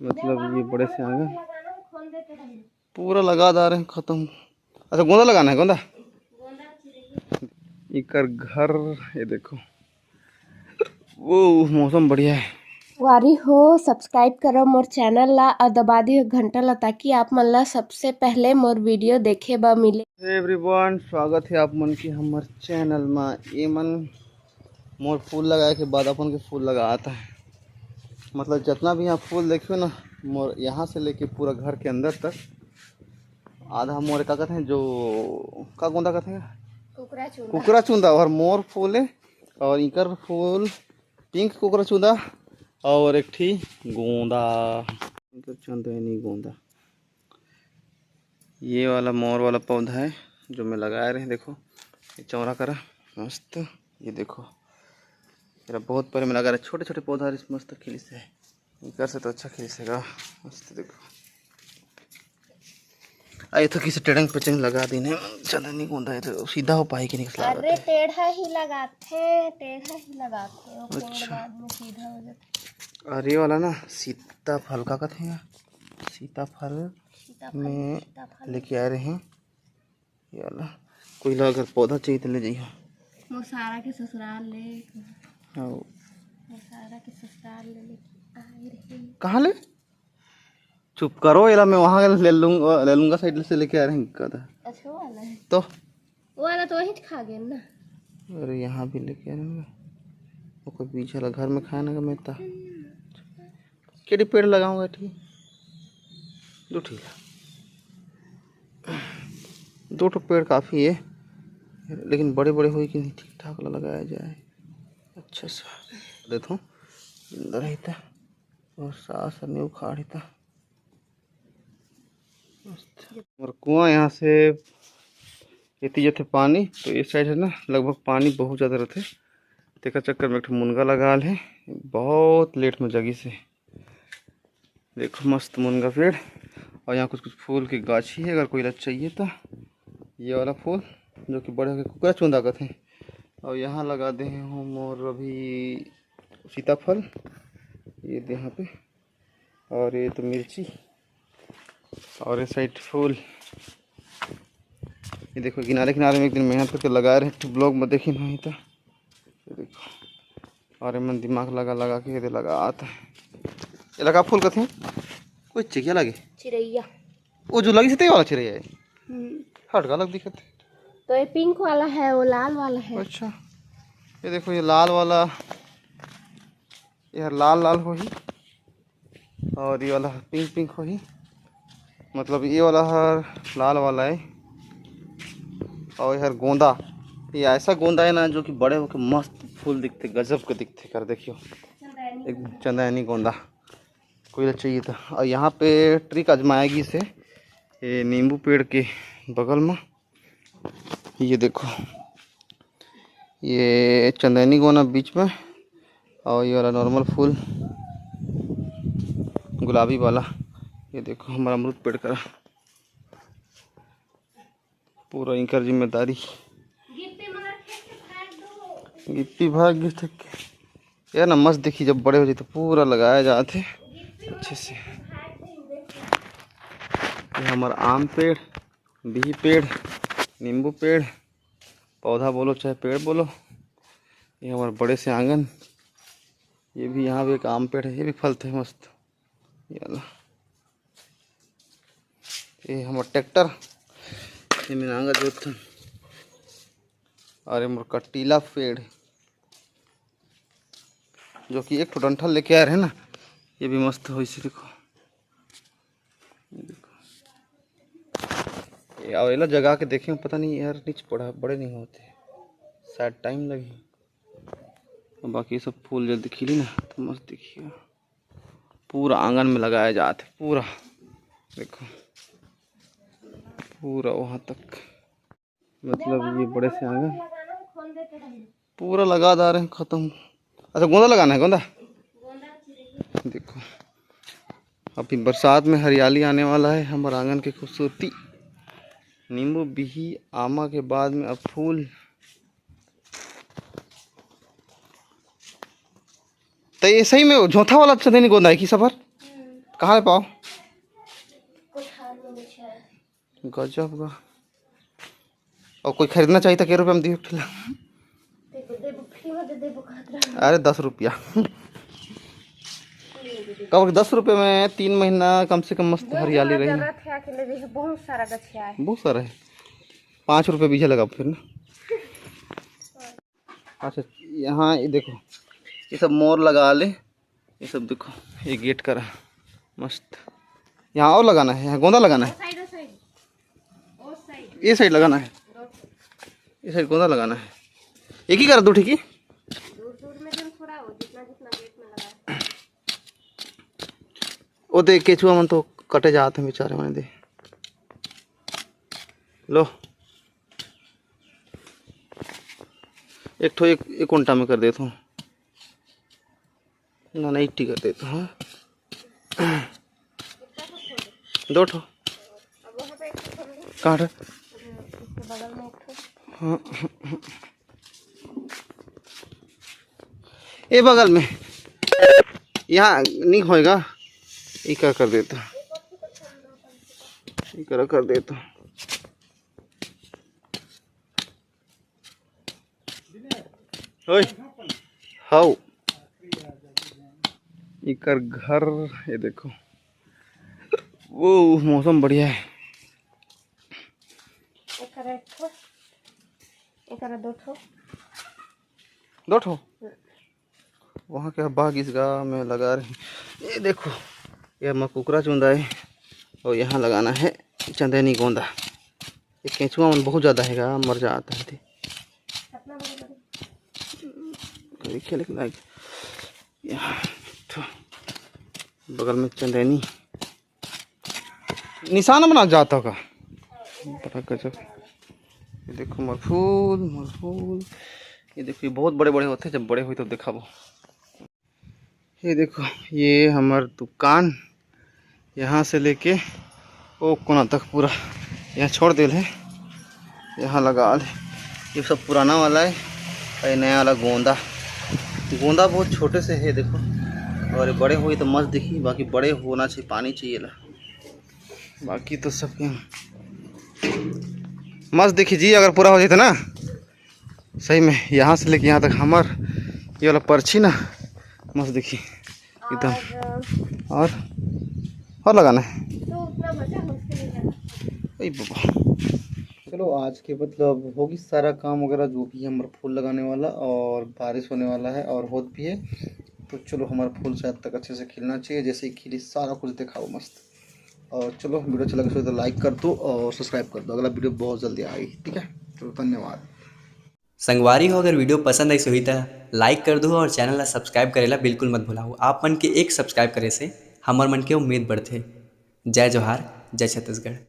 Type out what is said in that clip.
मतलब ये बड़े से आंगन पूरा लगा दार है खत्म। अच्छा गोंदा लगाना है, गोंदा इकर घर। ये देखो वो मौसम बढ़िया है। वारी हो सब्सक्राइब करो मोर चैनल ला और दबा दियो घंटा ला ताकि आप मन ला सबसे पहले मोर वीडियो देखे बा मिले। एवरीवन स्वागत है आप मन की हमार चैनल में। ये मन मोर फूल लगाए के बाद अपन के फूल लगा आता है। मतलब जितना भी यहाँ फूल देखियो ना, मोर यहाँ से लेके पूरा घर के अंदर तक आधा मोर का कहते हैं जो का गोंदा कहते हैं कुकरा चूंदा और मोर फूल है। और इकर फूल पिंक कुकरा चूंदा और एक ठी गोंदा मतलब चंदनी गोंदा। ये वाला मोर वाला पौधा है जो मैं लगाए रहे। देखो ये चौरा करा मस्त। ये देखो मेरा बहुत पहले में लगा रहा छोटे छोटे पौधा मस्त खिल से है। इकर से तो अच्छा खिल सेगा मस्त। देखो आए तो किसी टेढ़ंग पेचंग लगा दी ने चंदनी गोंदा है तो सीधा हो पाई कि नहीं। अरे टेढ़ा ही लगाते, टेढ़ा ही लगाते और अच्छा। बाद में सीधा हो जाता। अरे वाला ना सीताफल का कहते हैं, सीताफल में लेके आ रहे हैं। ये वाला कोई ला अगर पौधा चाहिए तो ले जाइए। मोसारा के ससुराल ले, हाँ मोसारा के ससुराल ले आए रहे। कहाँ ले? चुप करो येला मैं वहाँ ले लूँगा साइड से लेके आ रहे हैं कदा। अच्छा वाला है तो वो वाला तो वही खा गए ना। अरे यहाँ भी लेके आ रहे हैं वो कोई बीच वाला घर में खाया ना मैं ता केड़ी पेड़ लगाऊंगा। ठीक दो ठीक दो ठो पेड़ काफ़ी है, लेकिन बड़े बड़े हुए कि नहीं ठीक ठाक लगाया जाए अच्छा सा। देखो अंदर ही था और सास नहीं उखाड़ी था। और कुआं यहाँ से इतनी जते पानी तो इस साइड है ना लगभग पानी बहुत ज़्यादा रहते। तेका चक्कर में एक मुनगा लगा है बहुत लेट में जगी से। देखो मस्त मुनगा पेड़ और यहाँ कुछ कुछ फूल की गाछी है। अगर कोई लग चाहिए तो ये वाला फूल जो कि बड़े होकर कुकरा चूंदा कहते हैं। और यहाँ लगा दे हम और अभी सीताफल ये यहाँ पे। और ये तो मिर्ची और ये साइड फूल। ये देखो किनारे किनारे में एक दिन मेहनत करके लगा रहे ब्लॉग में देखी नहीं था। ये देखो और मन दिमाग लगा लगा के ये लगा आता है। ये लगा फूल कथे कोई चिकिया लगे चिड़ैया वो जो लगी से वाला चिड़ैया है हट का अलग दिखत है। तो ये पिंक वाला है, वो लाल वाला है। अच्छा ये देखो ये लाल वाला ये लाल लाल हो ही और ये वाला पिंक पिंक हो ही। मतलब ये वाला हर लाल वाला है और यार गोंदा ये ऐसा गोंदा है ना जो कि बड़े होकर मस्त फूल दिखते गजब के दिखते। कर देखियो एक चंदनी गोंदा कोई चाहिए था। और यहाँ पे ट्रिक आजमाएगी से ये नींबू पेड़ के बगल में ये देखो ये चंदनी गोंदा बीच में और ये वाला नॉर्मल फूल गुलाबी वाला। ये देखो हमारा अमरूद पेड़ का पूरा इनकर जिम्मेदारी गिट्टी भाग गई यार ना मस्त देखी जब बड़े हो जाते तो पूरा लगाया जाते अच्छे से। ये हमारा आम पेड़ बिही पेड़ नींबू पेड़ पौधा बोलो चाहे पेड़ बोलो। ये हमारा बड़े से आंगन। ये भी यहाँ भी एक आम पेड़ है ये भी फलते हैं मस्त। ये हमारा ट्रैक्टर ये मेरा आंगन जो था। और मोर कटीला पेड़ जो कि एक ठो डंठल लेके आ रहे हैं ना ये भी मस्त हो इसे देखो। ये अवेला जगह के देखे पता नहीं यार नीचे पड़ा बड़े नहीं होते शायद टाइम लगे। बाकी सब फूल जल्दी खिली ना तो मस्त देखिए पूरा आंगन में लगाया जाते पूरा। देखो पूरा वहाँ तक मतलब ये बड़े से आंगन पूरा लगा दा रहे हैं खत्म। अच्छा गोंदा लगाना है गोंदा। देखो अभी बरसात में हरियाली आने वाला है हमारे आंगन की खूबसूरती। नींबू बिही आमा के बाद में अब फूल। तो ये सही में झोंथा वाला चंदनी गोंदा है कि सफर कहाँ है पाव? गजब का। और कोई खरीदना चाहिए था, क्या रुपये में दिए ठेला? अरे 10 रुपया। कब 10 रुपये में 3 महीना कम से कम मस्त हरियाली रही। बहुत सारा गछिया है। बहुत सारा है। 5 रुपये बीजा लगा फिर ना। अच्छा यहाँ ये देखो, ये सब मोर लगा ले, ये सब देखो, ये गेट करा मस्त। यहाँ और लगाना है, यहाँ गोंदा लगाना है, ये साइड लगाना है, ये साइड गोंदा लगाना है। एक ही करा दो ठीक ही। वो देख केचुआ मन तो कटे जाते हैं बेचारे, मैंने दे लो। एक ठो एक कुंटा में कर देता हूँ ना, नहीं टी कर देता हूँ। 2 ठो कहाँ है? हाँ ये बगल में, यहाँ नहीं होएगा, ये क्या कर देता, ये कर देता। ओए हाउ इकर घर, ये देखो वो मौसम बढ़िया है। दो ठो वहाँ के बाग इस गाँव में लगा रहे। ये देखो ये मकुकरा चुंदा है, और यहाँ लगाना है चंदेनी गोंदा। ये केंचुआ मन बहुत ज़्यादा है, मर जाता है। खेल के लायक यहाँ तो बगल में चंदेनी निशाना बना जाता होगा बड़ा गजब। ये देखो मरफूल मरफूल, ये देखो ये बहुत बड़े बड़े होते हैं, जब बड़े हुए तो देखा वो। ये देखो ये हमार दुकान, यहाँ से लेके वो कोना तक पूरा यहाँ छोड़ दिल है, यहाँ लगा ले। ये सब पुराना वाला है और ये नया वाला गोंदा। गोंदा बहुत छोटे से है देखो, और ये बड़े हुए तो मस्त दिखी। बाकी बड़े होना चाहिए, पानी चाहिए ला, बाकी तो सब मस्त दिखी जी। अगर पूरा हो जाता ना सही में, यहाँ से लेके यहाँ तक हमार ये वाला पर्ची ना मस्त दिखी एकदम। और लगाना है तो उतना बचा हो उसके लिए अरे बाबा। चलो आज के मतलब होगी सारा काम वगैरह जो भी है हमारा फूल लगाने वाला, और बारिश होने वाला है और होत भी है। तो चलो हमारा फूल शायद तक अच्छे से खिलना चाहिए, जैसे ही खिली सारा कुछ दिखाओ मस्त। और चलो वीडियो अच्छा लगे तो लाइक कर दो और सब्सक्राइब कर दो, अगला वीडियो बहुत जल्दी आएगी। ठीक है, चलो धन्यवाद। संगवारी हो, अगर वीडियो पसंद आई सो ही लाइक कर दो और चैनल ला सब्सक्राइब करेला बिल्कुल मत भूलाओ। आप मन के एक सब्सक्राइब करे से हमार मन के उम्मीद बढ़थे। जय जोहार, जय छत्तीसगढ़।